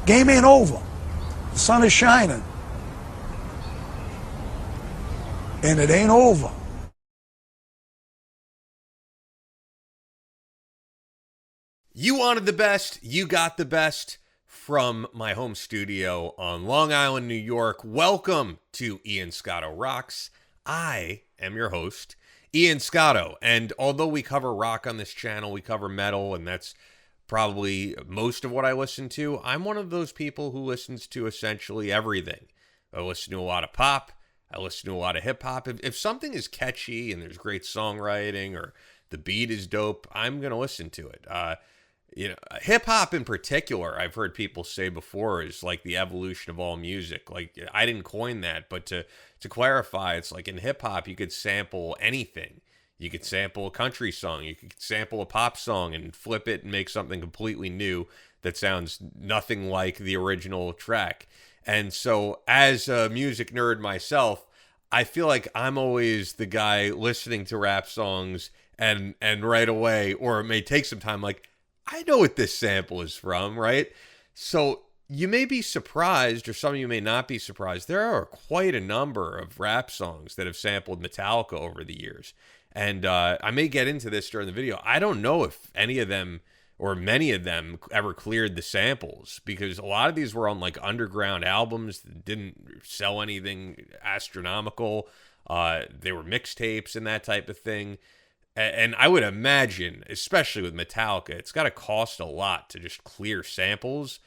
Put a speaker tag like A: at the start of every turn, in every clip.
A: Game ain't over. The sun is shining. And it ain't over.
B: You wanted the best, you got the best from my home studio on Long Island, New York. Welcome to Ian Scotto Rocks. I am your host, Ian Scotto, and although we cover rock on this channel, we cover metal, and that's probably most of what I listen to. I'm one of those people who listens to essentially everything. I listen to a lot of pop. I listen to a lot of hip-hop. If something is catchy and there's great songwriting or the beat is dope, I'm going to listen to it. Hip-hop in particular, I've heard people say before, is like the evolution of all music. Like, I didn't coin that, but to clarify, it's like in hip-hop, you could sample anything. You could sample a country song. You could sample a pop song and flip it and make something completely new that sounds nothing like the original track. And so as a music nerd myself, I feel like I'm always the guy listening to rap songs and right away, or it may take some time, like, I know what this sample is from, right? So you may be surprised, or some of you may not be surprised. There are quite a number of rap songs that have sampled Metallica over the years. And I may get into this during the video. I don't know if any of them or many of them ever cleared the samples, because a lot of these were on like underground albums that didn't sell anything astronomical. They were mixtapes and that type of thing. And I would imagine, especially with Metallica, it's got to cost a lot to just clear samples.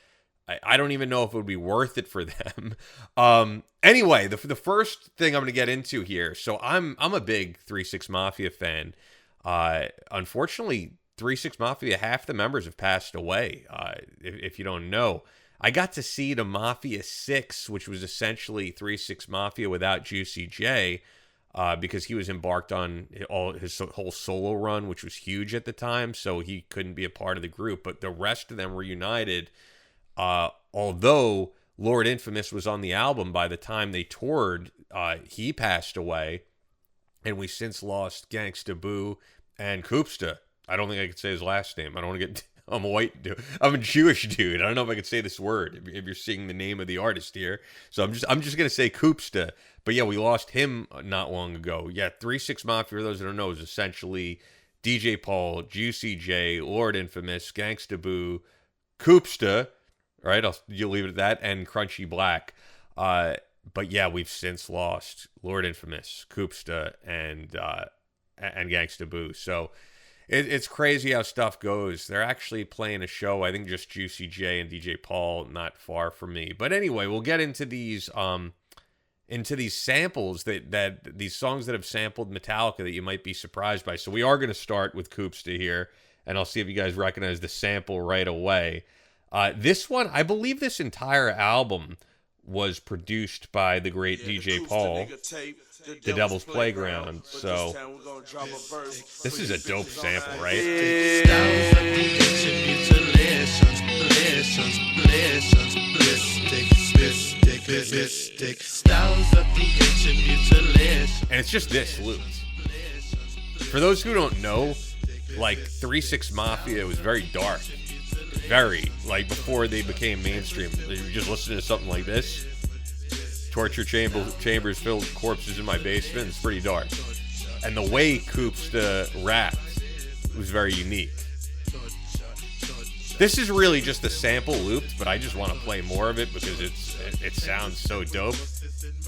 B: I don't even know if it would be worth it for them. Anyway, the first thing I'm going to get into here. So I'm a big 3-6 Mafia fan. Unfortunately, 3-6 Mafia, half the members have passed away. If you don't know, I got to see the Mafia 6, which was essentially 3-6 Mafia without Juicy J. Because he was embarked on his whole solo run, which was huge at the time, so he couldn't be a part of the group. But the rest of them were united. Although Lord Infamous was on the album by the time they toured, he passed away, and we since lost Gangsta Boo and Koopsta. I don't think I could say his last name. I don't want to get... I'm a white dude. I'm a Jewish dude. I don't know if I could say this word if you're seeing the name of the artist here. So I'm just gonna say Koopsta. But yeah, we lost him not long ago. Yeah, 3-6 Mafia, for those that don't know, is essentially DJ Paul, Juicy J, Lord Infamous, Gangsta Boo, Koopsta, right? You'll leave it at that, and Crunchy Black. But yeah, we've since lost Lord Infamous, Koopsta, and Gangsta Boo. So it's crazy how stuff goes. They're actually playing a show, I think just Juicy J and DJ Paul, not far from me. But anyway, we'll get into these samples that these songs that have sampled Metallica that you might be surprised by. So we are going to start with Koopsta here, and I'll see if you guys recognize the sample right away. This one, I believe this entire album was produced by the great DJ Paul, The Devil's Playground. So this is a dope sample, right? And it's just this looped. For those who don't know, like 3-6 Mafia was very dark. Very, like before they became mainstream. You just listen to something like this. Torture chambers filled with corpses in my basement. It's pretty dark. And the way Koopsta rapped was very unique. This is really just a sample looped, but I just want to play more of it because it sounds so dope.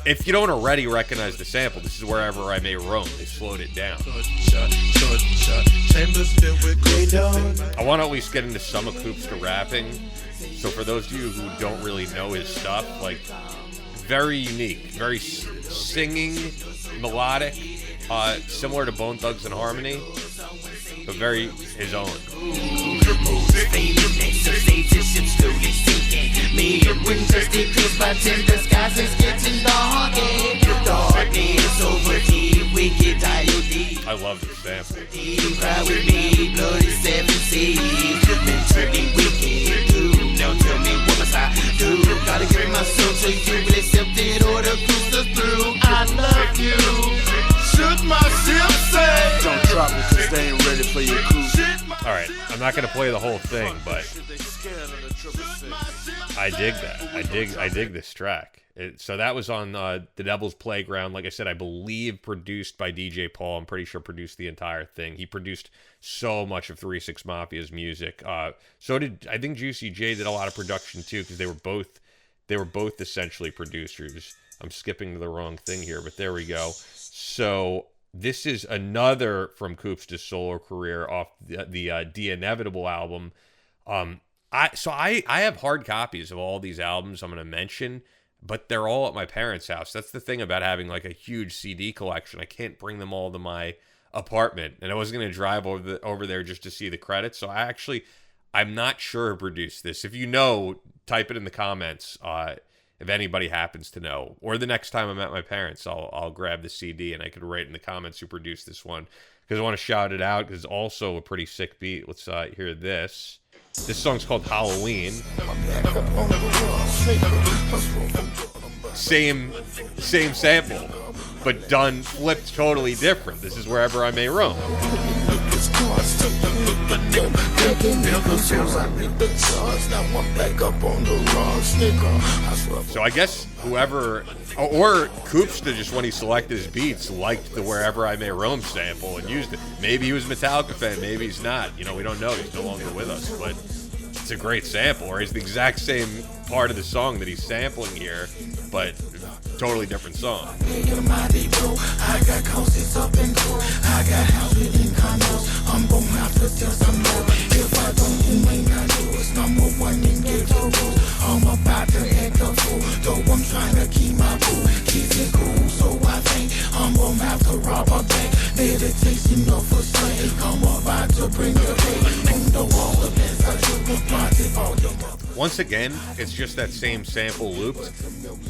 B: If you don't already recognize the sample, this is Wherever I May Roam. They slowed it down. I want to at least get into some of Koopsta rapping. So for those of you who don't really know his stuff, like, very unique, very singing, melodic, similar to Bone Thugs and Harmony, but very his own. I love this sample. Gotta give my soul to you, will accept it or the cruise through. I love you. Should my ship say? Don't drop it cause they ain't ready for your cruise. Alright, I'm not gonna play the whole thing, but I dig that. I dig this track. So that was on The Devil's Playground. Like I said, I believe produced by DJ Paul. I'm pretty sure produced the entire thing. He produced so much of 3 6 Mafia's music. So did, I think Juicy J did a lot of production too, because they were both essentially producers. I'm skipping to the wrong thing here, but there we go. So this is another from Koopsta's solo career off the Inevitable album. I have hard copies of all these albums I'm going to mention, but they're all at my parents' house. That's the thing about having like a huge CD collection. I can't bring them all to my apartment, and I wasn't going to drive over there just to see the credits. So I'm not sure who produced this. If you know, type it in the comments. If anybody happens to know, or the next time I'm at my parents', I'll grab the CD and I could write in the comments who produced this one, because I want to shout it out because it's also a pretty sick beat. Let's hear this. This song's called Halloween. Same sample, but flipped totally different. This is Wherever I May Roam. So I guess whoever, or Koopsta, just when he selected his beats, liked the Wherever I May Roam sample and used it. Maybe he was a Metallica fan, maybe he's not. You know, we don't know. He's no longer with us, but it's a great sample. Or it's the exact same part of the song that he's sampling here, but totally different song. Once again, it's just that same sample looped.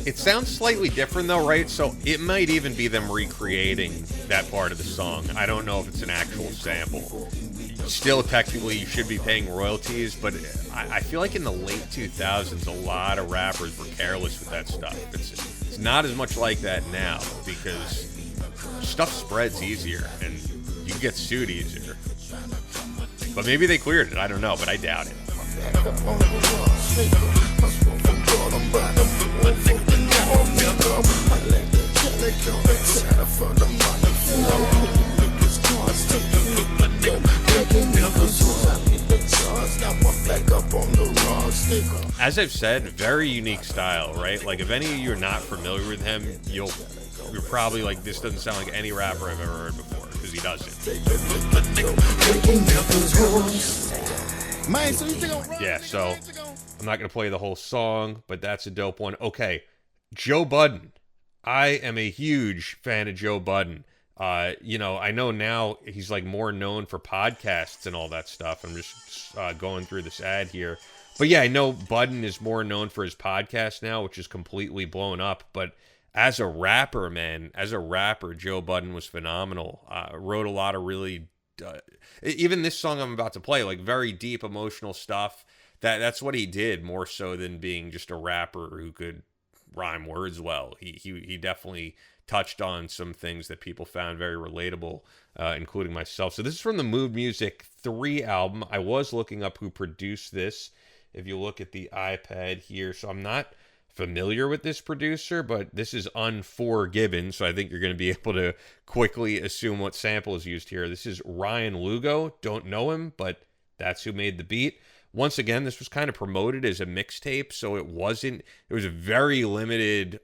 B: It sounds slightly different though, right? So it might even be them recreating that part of the song. I don't know if it's an actual sample. Still, technically, you should be paying royalties, but I feel like in the late 2000s, a lot of rappers were careless with that stuff. It's not as much like that now, because stuff spreads easier, and you can get sued easier. But maybe they cleared it, I don't know, but I doubt it. As I've said, very unique style, right? Like, if any of you are not familiar with him, you're probably like, this doesn't sound like any rapper I've ever heard before, because he doesn't. Yeah, so I'm not going to play the whole song, but that's a dope one. Okay, Joe Budden. I am a huge fan of Joe Budden. You know, I know now he's like more known for podcasts and all that stuff. I'm just going through this ad here. But yeah, I know Budden is more known for his podcast now, which is completely blown up. But as a rapper, man, Joe Budden was phenomenal. Wrote a lot of really, even this song I'm about to play, like very deep emotional stuff. That's what he did, more so than being just a rapper who could rhyme words well. He definitely touched on some things that people found very relatable, including myself. So this is from the Mood Music 3 album. I was looking up who produced this, if you look at the iPad here. So I'm not familiar with this producer, but this is Unforgiven, so I think you're going to be able to quickly assume what sample is used here. This is Ryan Lugo. Don't know him, but that's who made the beat. Once again, this was kind of promoted as a mixtape, so it was a very limited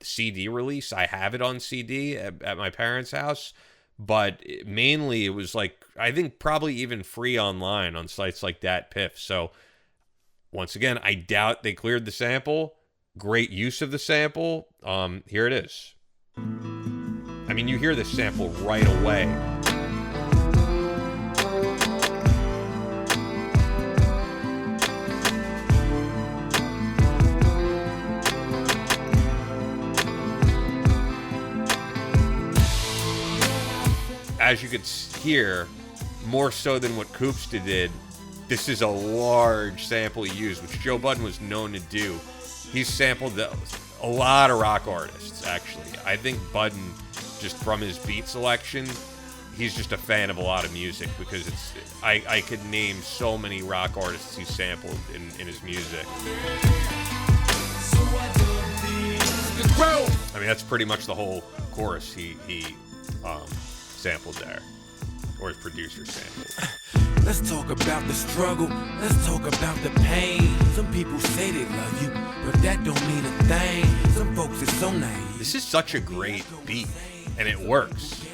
B: CD release. I have it on CD at my parents' house, but mainly it was like, I think probably even free online on sites like DatPiff. So once again, I doubt they cleared the sample. Great use of the sample. Here it is. I mean, you hear this sample right away. As you could hear, more so than what Koopsta did, this is a large sample he used, which Joe Budden was known to do. He's sampled a lot of rock artists, actually. I think Budden, just from his beat selection, he's just a fan of a lot of music, because I could name so many rock artists he sampled in his music. I mean, that's pretty much the whole chorus he sampled there, or his producer sampled.
C: Let's talk about the struggle. Let's talk about the pain. Some people say they love you, but that don't mean a thing. Some folks are so naive.
B: This is such a great beat, and it works.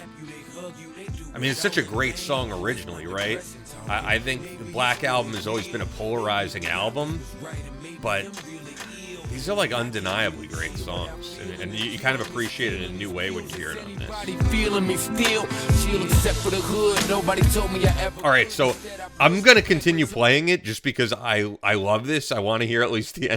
B: I mean, it's such a great song originally, right? I think the Black Album has always been a polarizing album, but these are like undeniably great songs, and you kind of appreciate it in a new way when you hear it on this. All right, so I'm gonna continue playing it just because I love this. I want to hear at least the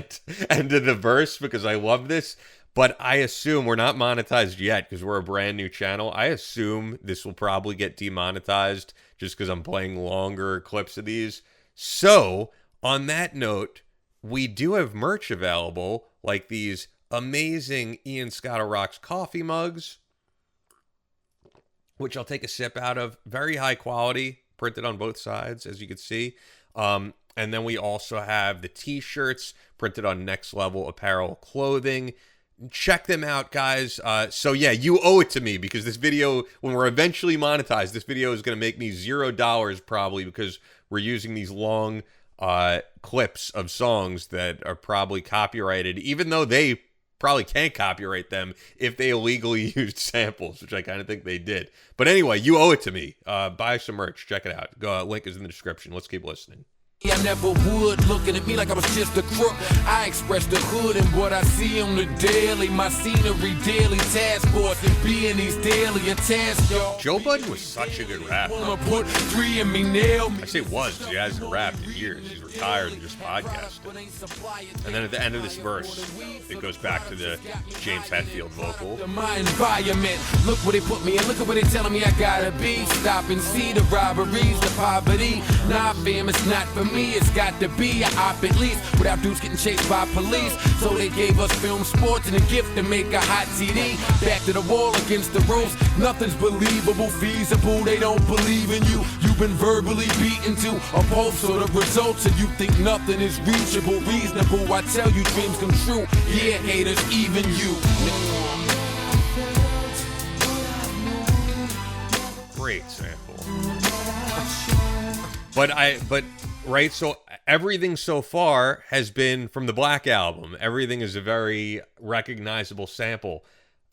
B: end of the verse because I love this. But I assume we're not monetized yet because we're a brand new channel. I assume this will probably get demonetized just because I'm playing longer clips of these. So on that note, we do have merch available, like these amazing Ian Scotto Rocks coffee mugs, which I'll take a sip out of. Very high quality, printed on both sides, as you can see. And then we also have the t-shirts printed on Next Level Apparel Clothing. Check them out, guys. So yeah, you owe it to me, because this video, when we're eventually monetized, this video is going to make me $0 probably, because we're using these long clips of songs that are probably copyrighted, even though they probably can't copyright them if they illegally used samples, which I kind of think they did. But anyway, you owe it to me. Buy some merch. Check it out. Link is in the description. Let's keep listening.
C: I never would, looking at me like I was just a crook. I express the hood and what I see on the daily. My scenery, daily task force, and being these daily a task, y'all.
B: Joe Budden was such a good rapper.
C: Put 3 in me, nail me.
B: I say was, because he hasn't rapped in years. He's retired and just podcasted. And then at the end of this verse, it goes back to the James Hetfield vocal.
C: My environment, look where they put me in, look at where they telling me I gotta be. Stop and see the robberies, the poverty. Nah, fam, it's not for me. It's got to be an op at least, without dudes getting chased by police. So they gave us film sports and a gift to make a hot CD. Back to the wall against the ropes. Nothing's believable, feasible. They don't believe in you. You've been verbally beaten to a pulse of the results, and you think nothing is reachable, reasonable. I tell you, dreams come true. Yeah, haters, even you.
B: Great sample. But right, so everything so far has been from the Black Album. Everything is a very recognizable sample.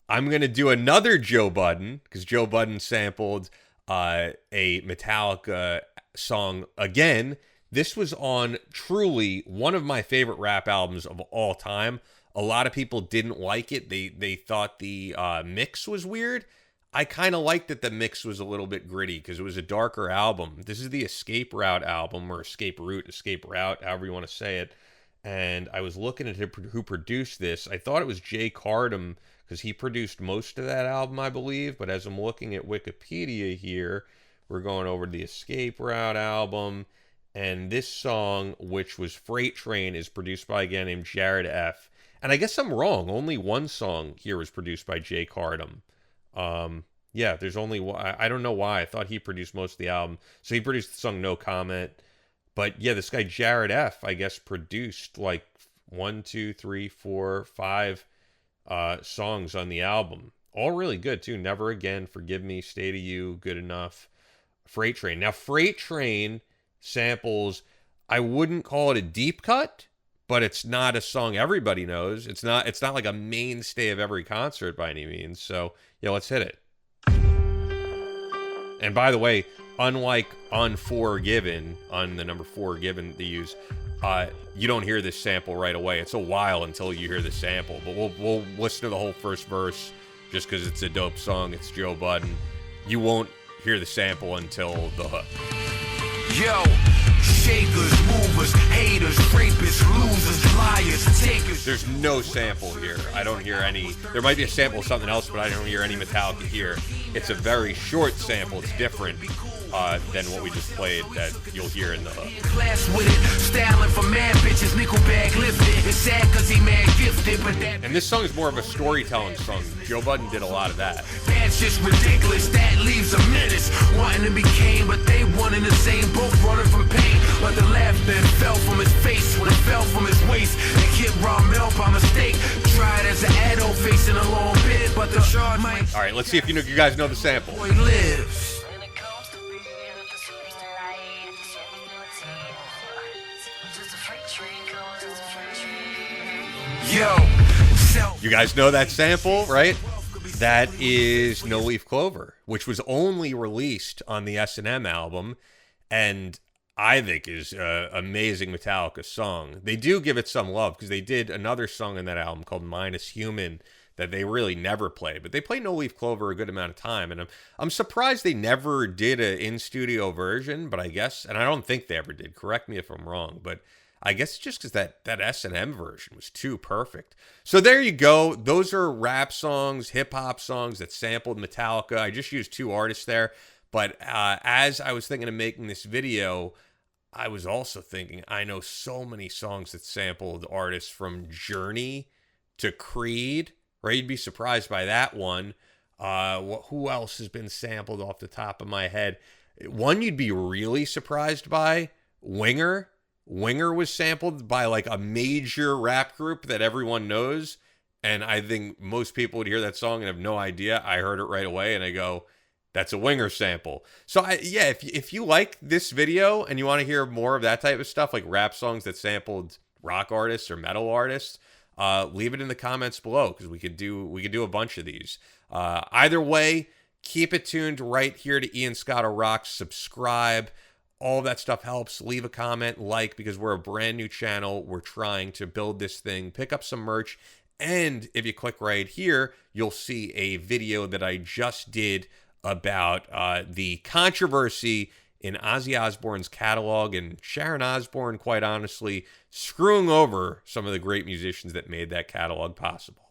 B: I'm going to do another Joe Budden, because Joe Budden sampled a Metallica song again. This was on truly one of my favorite rap albums of all time. A lot of people didn't like it. They thought the mix was weird. I kind of liked that the mix was a little bit gritty because it was a darker album. This is the Escape Route album, or Escape Route, however you want to say it. And I was looking at who produced this. I thought it was Jay Cardam because he produced most of that album, I believe. But as I'm looking at Wikipedia here, we're going over the Escape Route album. And this song, which was Freight Train, is produced by a guy named Jared F. And I guess I'm wrong. Only one song here was produced by Jay Cardam. Yeah, there's only one. I don't know why. I thought he produced most of the album. So he produced the song No Comment. But yeah, this guy Jared F, I guess, produced like 1, 2, 3, 4, 5 songs on the album. All really good too. Never Again, Forgive Me, Stay to You, Good Enough, Freight Train. Now Freight Train samples, I wouldn't call it a deep cut, but it's not a song everybody knows. It's not like a mainstay of every concert by any means. So yeah, let's hit it. And by the way, unlike Unforgiven, on the number Forgiven they use, you don't hear this sample right away. It's a while until you hear the sample, but we'll listen to the whole first verse just because it's a dope song. It's Joe Budden. You won't hear the sample until the hook.
C: Yo, shakers, movers, haters, rapists, losers, liars, takers.
B: There's no sample here. I don't hear any. There might be a sample of something else, but I don't hear any Metallica here. It's a very short sample. It's different than what we just played that you'll hear in the hook.
C: Class with it, styling for mad bitches, nickel bag lifted. It's sad cause he mad gifted. it, but that
B: And this song is more of a storytelling song. Joe Budden did a lot of that.
C: That's just ridiculous, that leaves a menace. Wanting to be king, but they one in the same boat, running from pain. But the laughter fell from his face when it fell from his waist. And Kid raw milk by mistake. Tried as an adult facing a long bit, but the shard might.
B: All right, let's see if you guys know the sample.
C: Boy lives. Yo,
B: You guys know that sample, right? That is No Leaf Clover, which was only released on the S&M album, and I think is an amazing Metallica song. They do give it some love, because they did another song on that album called Minus Human that they really never play, but they play No Leaf Clover a good amount of time, and I'm surprised they never did an in-studio version, but I guess, and I don't think they ever did, correct me if I'm wrong, but I guess just because that S&M version was too perfect. So there you go. Those are rap songs, hip-hop songs that sampled Metallica. I just used two artists there. But as I was thinking of making this video, I was also thinking, I know so many songs that sampled artists from Journey to Creed. Right? You'd be surprised by that one. Who else has been sampled off the top of my head? One you'd be really surprised by, Winger. Winger was sampled by like a major rap group that everyone knows, and I think most people would hear that song and have no idea. I heard it right away, and I go, that's a Winger sample. So, if you like this video and you want to hear more of that type of stuff, like rap songs that sampled rock artists or metal artists, leave it in the comments below, because we could do a bunch of these. Either way, keep it tuned right here to Ian Scotto Rocks. Subscribe. All that stuff helps. Leave a comment, because we're a brand new channel. We're trying to build this thing, pick up some merch. And if you click right here, you'll see a video that I just did about the controversy in Ozzy Osbourne's catalog, and Sharon Osbourne, quite honestly, screwing over some of the great musicians that made that catalog possible.